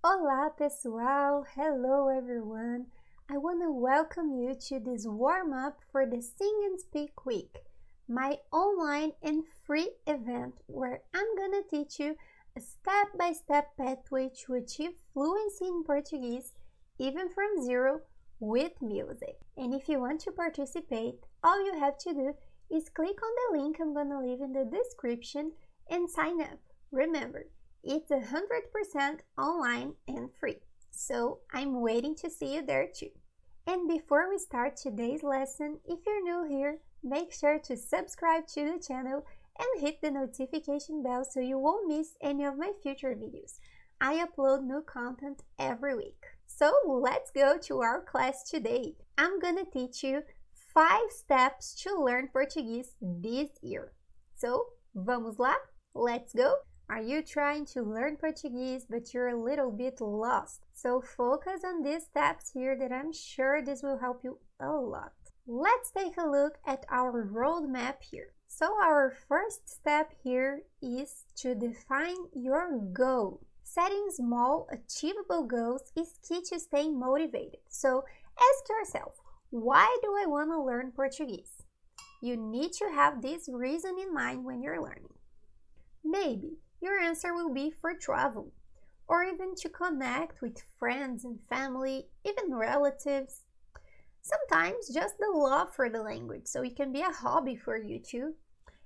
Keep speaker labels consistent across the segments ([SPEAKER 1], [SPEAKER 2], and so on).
[SPEAKER 1] Olá, pessoal! Hello, everyone! I want to welcome you to this warm-up for the Sing and Speak Week, my online and free event where I'm gonna teach you a step-by-step pathway to achieve fluency in Portuguese, even from zero, with music. And if you want to participate, all you have to do is click on the link I'm gonna leave in the description and sign up. Remember, it's 100% online and free, so I'm waiting to see you there too. And before we start today's lesson, if you're new here, make sure to subscribe to the channel and hit the notification bell so you won't miss any of my future videos. I upload new content every week. So let's go to our class today. I'm gonna teach you 5 steps to learn Portuguese this year. So, vamos lá? Let's go! Are you trying to learn Portuguese but you're a little bit lost? So focus on these steps here that I'm sure this will help you a lot. Let's take a look at our roadmap here. So our first step here is to define your goal. Setting small, achievable goals is key to staying motivated. So ask yourself, why do I want to learn Portuguese? You need to have this reason in mind when you're learning. Maybe your answer will be for travel, or even to connect with friends and family, even relatives. Sometimes just the love for the language, so it can be a hobby for you too.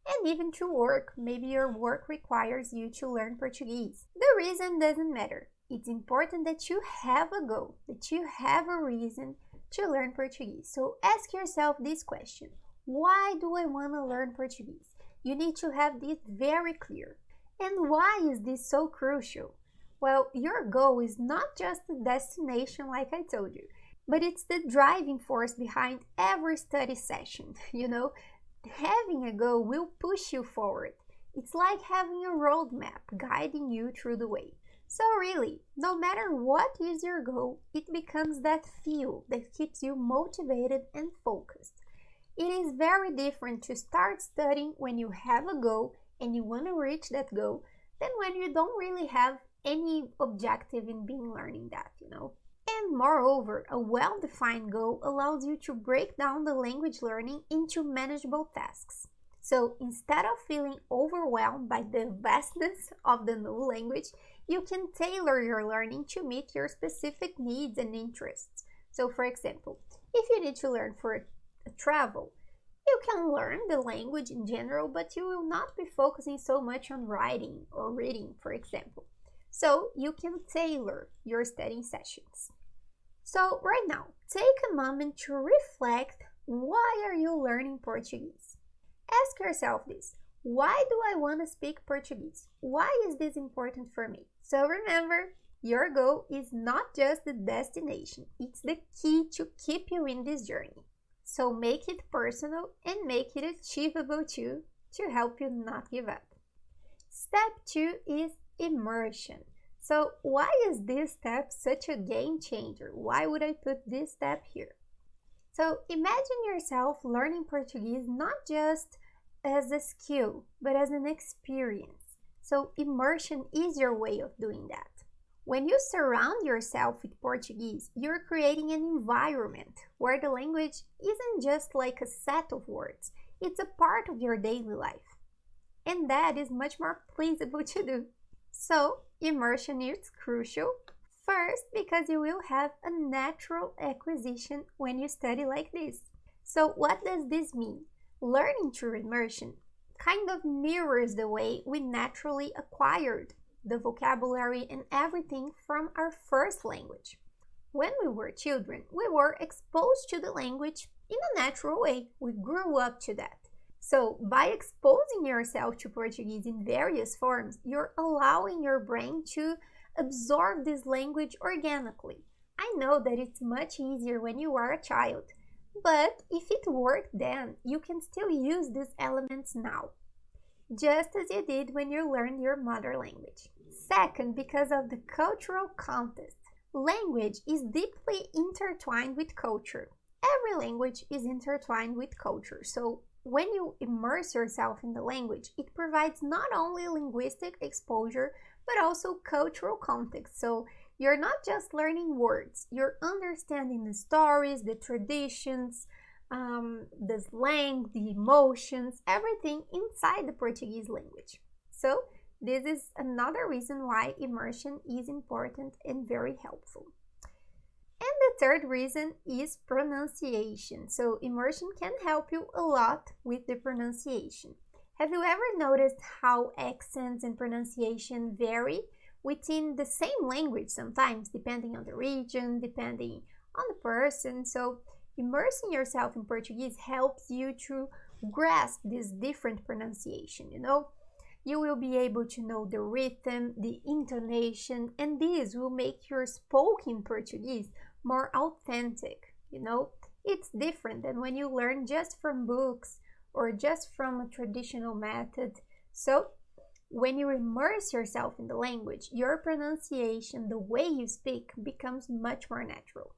[SPEAKER 1] And even to work, maybe your work requires you to learn Portuguese. The reason doesn't matter. It's important that you have a goal, that you have a reason to learn Portuguese. So ask yourself this question: why do I want to learn Portuguese? You need to have this very clear. And why is this so crucial? Well, your goal is not just the destination like I told you, but it's the driving force behind every study session. Having a goal will push you forward. It's like having a roadmap guiding you through the way. So really, no matter what is your goal, it becomes that fuel that keeps you motivated and focused. It is very different to start studying when you have a goal and you want to reach that goal than when you don't really have any objective in being learning that. And moreover, a well-defined goal allows you to break down the language learning into manageable tasks. So instead of feeling overwhelmed by the vastness of the new language, you can tailor your learning to meet your specific needs and interests. So for example, if you need to learn for a travel, you can learn the language in general, but you will not be focusing so much on writing or reading, for example. So you can tailor your studying sessions. So right now, take a moment to reflect, why are you learning Portuguese? Ask yourself this: why do I want to speak Portuguese? Why is this important for me? So remember, your goal is not just the destination, it's the key to keep you in this journey. So make it personal and make it achievable too, to help you not give up. Step 2 is immersion. So why is this step such a game changer? Why would I put this step here? So imagine yourself learning Portuguese not just as a skill, but as an experience. So immersion is your way of doing that. When you surround yourself with Portuguese, you're creating an environment where the language isn't just like a set of words, it's a part of your daily life. And that is much more pleasurable to do. So, immersion is crucial. First, because you will have a natural acquisition when you study like this. So, what does this mean? Learning through immersion kind of mirrors the way we naturally acquired the vocabulary and everything from our first language. When we were children, we were exposed to the language in a natural way. We grew up to that. So by exposing yourself to Portuguese in various forms, you're allowing your brain to absorb this language organically. I know that it's much easier when you are a child, but if it worked then, you can still use these elements now, just as you did when you learned your mother language. Second, because of the cultural context. Language is deeply intertwined with culture. Every language is intertwined with culture. So when you immerse yourself in the language, it provides not only linguistic exposure, but also cultural context. So You're not just learning words, you're understanding the stories, the traditions, the slang, the emotions, everything inside the Portuguese language. So, this is another reason why immersion is important and very helpful. And the third reason is pronunciation. So, immersion can help you a lot with the pronunciation. Have you ever noticed how accents and pronunciation vary within the same language sometimes, depending on the region, depending on the person? So, immersing yourself in Portuguese helps you to grasp this different pronunciation, You will be able to know the rhythm, the intonation, and this will make your spoken Portuguese more authentic, It's different than when you learn just from books or just from a traditional method. So, when you immerse yourself in the language, your pronunciation, the way you speak, becomes much more natural.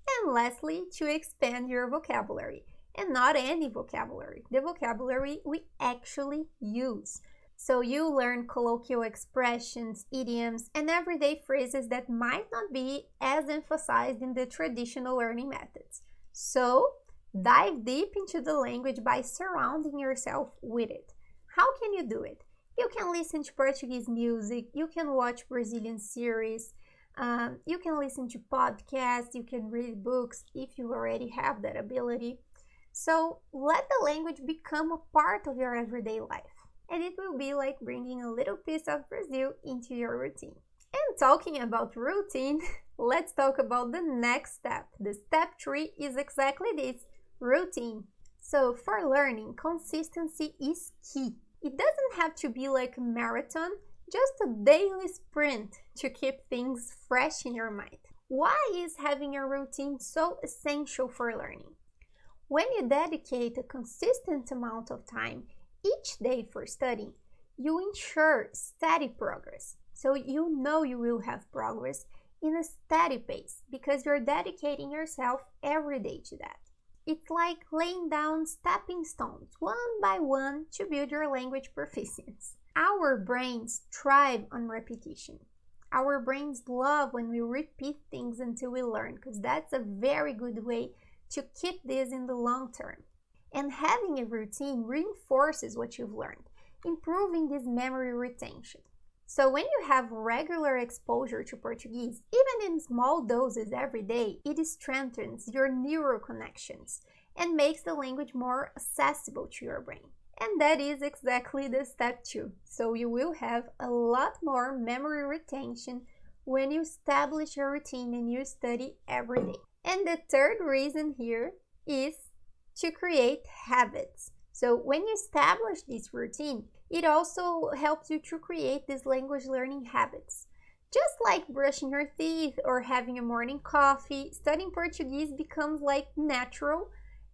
[SPEAKER 1] And lastly, to expand your vocabulary, and not any vocabulary, the vocabulary we actually use. So you learn colloquial expressions, idioms, and everyday phrases that might not be as emphasized in the traditional learning methods. So dive deep into the language by surrounding yourself with it. How can you do it? You can listen to Portuguese music, you can watch Brazilian series, you can listen to podcasts, you can read books if you already have that ability. So let the language become a part of your everyday life, and it will be like bringing a little piece of Brazil into your routine. And talking about routine, let's talk about the next step. The step 3 is exactly this, routine. So for learning, consistency is key. It doesn't have to be like a marathon, just a daily sprint to keep things fresh in your mind. Why is having a routine so essential for learning? When you dedicate a consistent amount of time each day for studying, you ensure steady progress. So you know you will have progress in a steady pace because you're dedicating yourself every day to that. It's like laying down stepping stones one by one to build your language proficiency. Our brains thrive on repetition. Our brains love when we repeat things until we learn, because that's a very good way to keep this in the long term. And having a routine reinforces what you've learned, improving this memory retention. So when you have regular exposure to Portuguese, even in small doses every day, it strengthens your neural connections and makes the language more accessible to your brain. And that is exactly the step 2. So you will have a lot more memory retention when you establish a routine and you study every day. And the third reason here is to create habits. So when you establish this routine, it also helps you to create these language learning habits. Just like brushing your teeth or having a morning coffee, studying Portuguese becomes like natural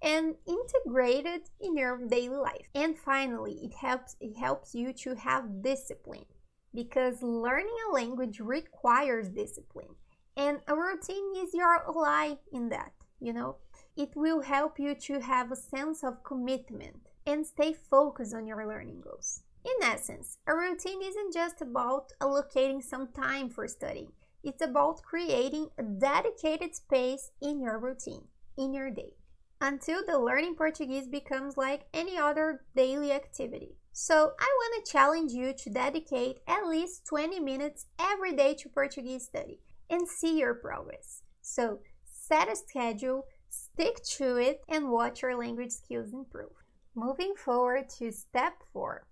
[SPEAKER 1] and integrated in your daily life. And finally, it helps you to have discipline, because learning a language requires discipline. And a routine is your ally in that, It will help you to have a sense of commitment and stay focused on your learning goals. In essence, a routine isn't just about allocating some time for studying. It's about creating a dedicated space in your routine, in your day, until the learning Portuguese becomes like any other daily activity. So I want to challenge you to dedicate at least 20 minutes every day to Portuguese study and see your progress. So set a schedule, stick to it, and watch your language skills improve. Moving forward to step 4.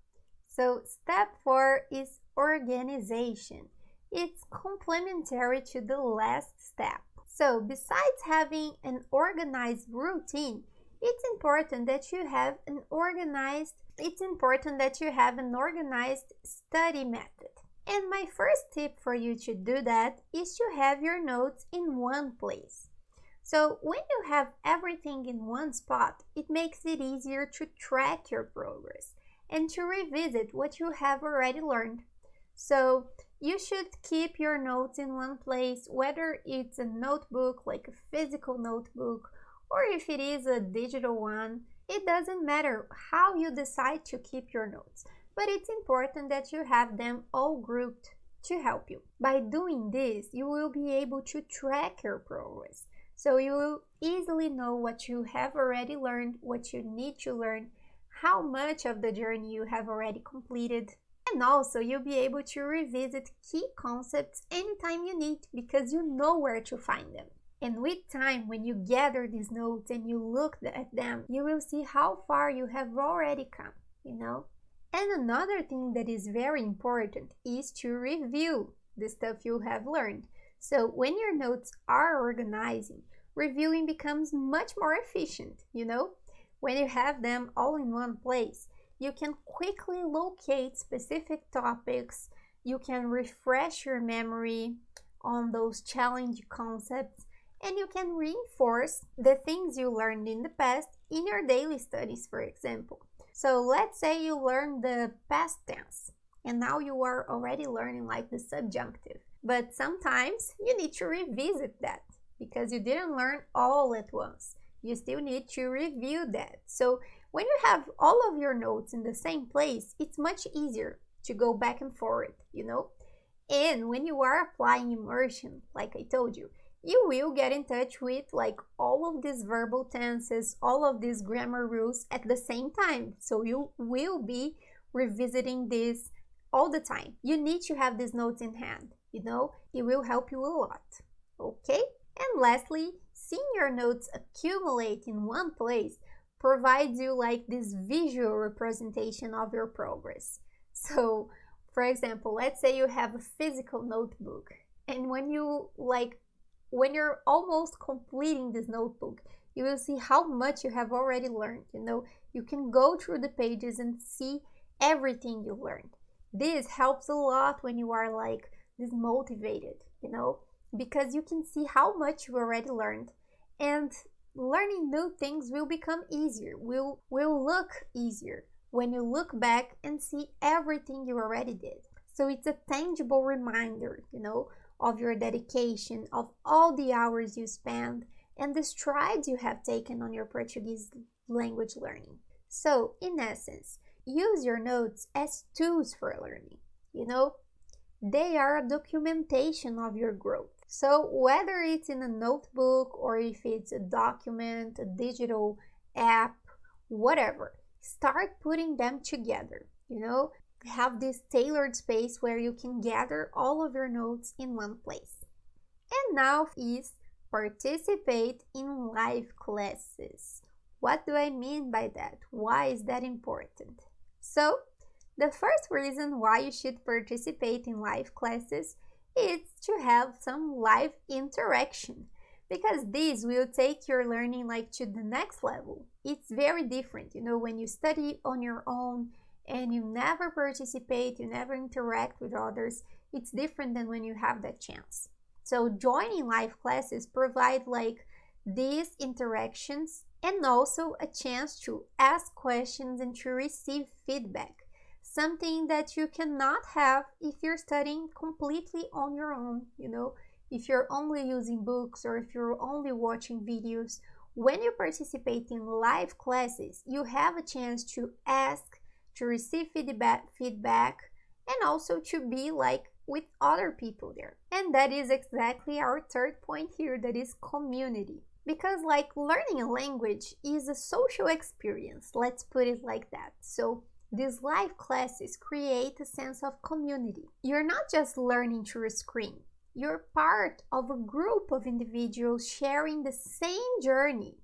[SPEAKER 1] So step 4 is organization. It's complementary to the last step. So besides having an organized routine, it's important that you have an organized study method. And my first tip for you to do that is to have your notes in one place. So when you have everything in one spot, it makes it easier to track your progress and to revisit what you have already learned. So you should keep your notes in one place, whether it's a notebook, like a physical notebook, or if it is a digital one. It doesn't matter how you decide to keep your notes, but it's important that you have them all grouped to help you. By doing this, you will be able to track your progress. So you will easily know what you have already learned, what you need to learn, how much of the journey you have already completed. And also you'll be able to revisit key concepts anytime you need because you know where to find them. And with time, when you gather these notes and you look at them, you will see how far you have already come, And another thing that is very important is to review the stuff you have learned. So when your notes are organizing, reviewing becomes much more efficient, When you have them all in one place, you can quickly locate specific topics, you can refresh your memory on those challenging concepts, and you can reinforce the things you learned in the past in your daily studies, for example. So let's say you learned the past tense, and now you are already learning like the subjunctive. But sometimes you need to revisit that because you didn't learn all at once. You still need to review that. So when you have all of your notes in the same place, it's much easier to go back and forth, And when you are applying immersion, like I told you will get in touch with like all of these verbal tenses, all of these grammar rules at the same time. So you will be revisiting this all the time. You need to have these notes in hand, It will help you a lot, okay? And lastly, seeing your notes accumulate in one place provides you like this visual representation of your progress. So, for example, let's say you have a physical notebook, and when you're almost completing this notebook, you will see how much you have already learned, You can go through the pages and see everything you learned. This helps a lot when you are like this motivated, because you can see how much you already learned, and learning new things will become easier, will look easier when you look back and see everything you already did. So it's a tangible reminder, of your dedication, of all the hours you spend, and the strides you have taken on your Portuguese language learning. So, in essence, use your notes as tools for learning, They are a documentation of your growth. So whether it's in a notebook or if it's a document, a digital app, whatever, start putting them together, Have this tailored space where you can gather all of your notes in one place. And now is participate in live classes. What do I mean by that? Why is that important? So, the first reason why you should participate in live classes is to have some live interaction, because this will take your learning like to the next level. It's very different, when you study on your own and you never participate, you never interact with others, it's different than when you have that chance. So joining live classes provide like these interactions and also a chance to ask questions and to receive feedback. Something that you cannot have if you're studying completely on your own, if you're only using books or if you're only watching videos. When you participate in live classes, you have a chance to ask, to receive feedback, and also to be like with other people there. And that is exactly our third point here, that is community. Because like learning a language is a social experience, let's put it like that. So these live classes create a sense of community. You're not just learning through a screen. You're part of a group of individuals sharing the same journey,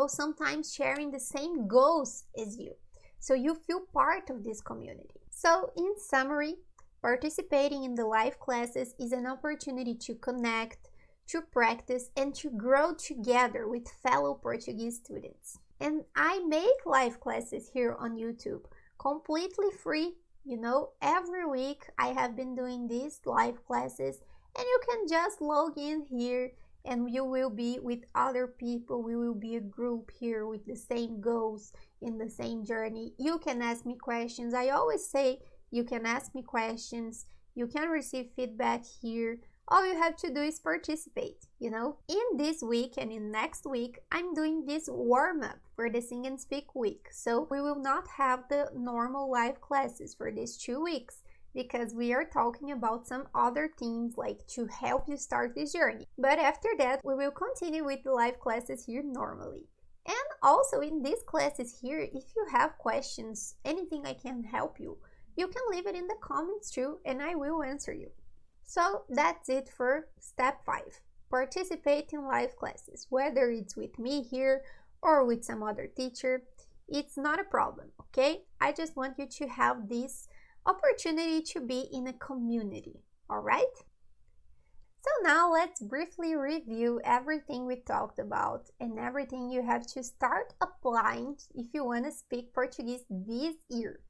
[SPEAKER 1] sometimes sharing the same goals as you. So you feel part of this community. So in summary, participating in the live classes is an opportunity to connect, to practice, and to grow together with fellow Portuguese students. And I make live classes here on YouTube completely free. Every week I have been doing these live classes, and you can just log in here and you will be with other people. We will be a group here with the same goals, in the same journey. You can ask me questions. I always say you can ask me questions. You can receive feedback here. All you have to do is participate, In this week and in next week, I'm doing this warm-up for the Sing and Speak week. So we will not have the normal live classes for these 2 weeks because we are talking about some other things like to help you start this journey. But after that, we will continue with the live classes here normally. And also in these classes here, if you have questions, anything I can help you, you can leave it in the comments too, and I will answer you. So that's it for step 5. Participate in live classes, whether it's with me here or with some other teacher. It's not a problem, okay? I just want you to have this opportunity to be in a community, all right? So now let's briefly review everything we talked about and everything you have to start applying if you want to speak Portuguese this year.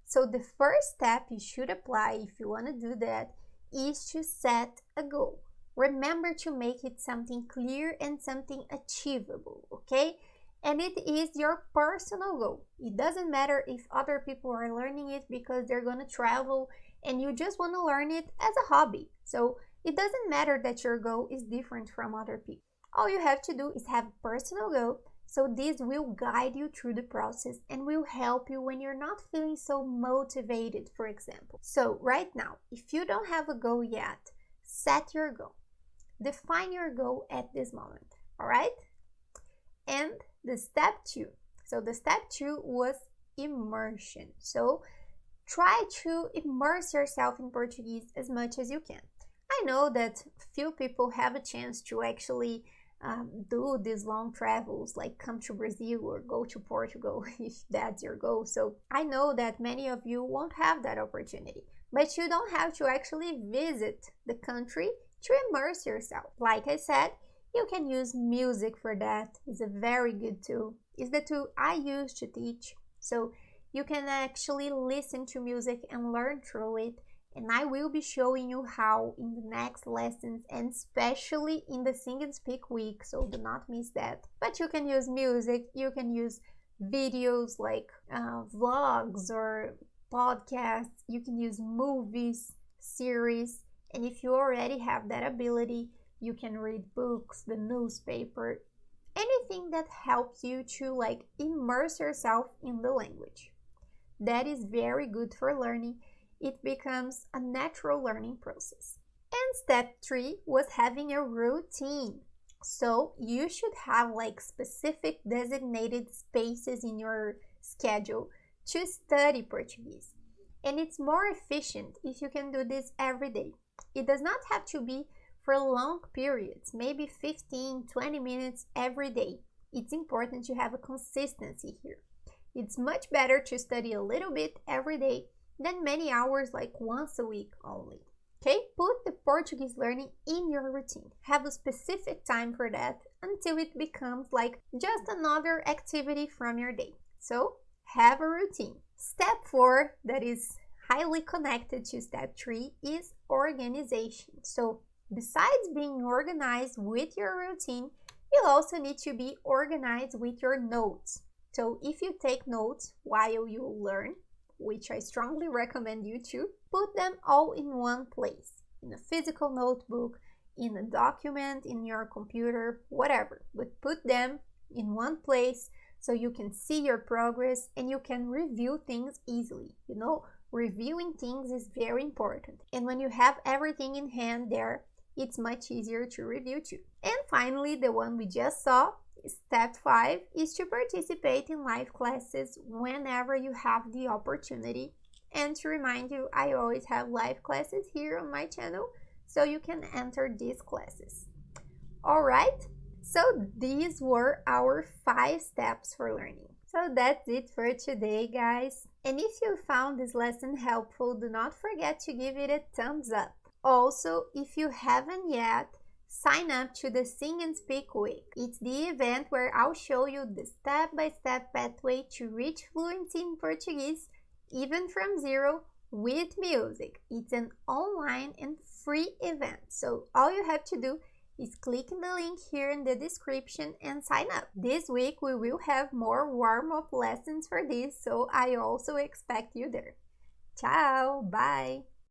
[SPEAKER 1] So the first step you should apply if you want to do that is to set a goal. Remember to make it something clear and something achievable, okay? And it is your personal goal. It doesn't matter if other people are learning it because they're going to travel and you just want to learn it as a hobby. So it doesn't matter that your goal is different from other people. All you have to do is have a personal goal. So this will guide you through the process and will help you when you're not feeling so motivated, for example. So right now, if you don't have a goal yet, set your goal. Define your goal at this moment, all right? And the step 2. So the step 2 was immersion. So try to immerse yourself in Portuguese as much as you can. I know that few people have a chance to actually do these long travels, like come to Brazil or go to Portugal if that's your goal. So I know that many of you won't have that opportunity, but you don't have to actually visit the country to immerse yourself. Like I said, you can use music for that. It's a very good tool. It's the tool I use to teach. So you can actually listen to music and learn through it. And I will be showing you how in the next lessons and especially in the Sing and Speak week. So do not miss that. But you can use music. You can use videos like vlogs or podcasts. You can use movies, series. And if you already have that ability, you can read books, the newspaper, anything that helps you to like immerse yourself in the language. That is very good for learning. It becomes a natural learning process. And step 3 was having a routine. So you should have like specific designated spaces in your schedule to study Portuguese. And it's more efficient if you can do this every day. It does not have to be for long periods, maybe 15, 20 minutes every day. It's important to have a consistency here. It's much better to study a little bit every day than many hours like once a week only. Okay, put the Portuguese learning in your routine. Have a specific time for that until it becomes like just another activity from your day. So have a routine. Step 4, that is highly connected to step 3, is organization. So besides being organized with your routine, you also need to be organized with your notes. So if you take notes while you learn, which I strongly recommend you to, put them all in one place, in a physical notebook, in a document, in your computer, whatever, but put them in one place so you can see your progress and you can review things easily. You know, reviewing things is very important. And when you have everything in hand there, it's much easier to review too. And finally, the one we just saw, step 5, is to participate in live classes whenever you have the opportunity. And to remind you, I always have live classes here on my channel, so you can enter these classes. All right, so these were our 5 steps for learning. So that's it for today, guys. And if you found this lesson helpful, do not forget to give it a thumbs up. Also, if you haven't yet, sign up to the Sing and Speak Week. It's the event where I'll show you the step-by-step pathway to reach fluency in Portuguese, even from zero, with music. It's an online and free event, so all you have to do is click in the link here in the description and sign up. This week we will have more warm-up lessons for this, so I also expect you there. Ciao, bye!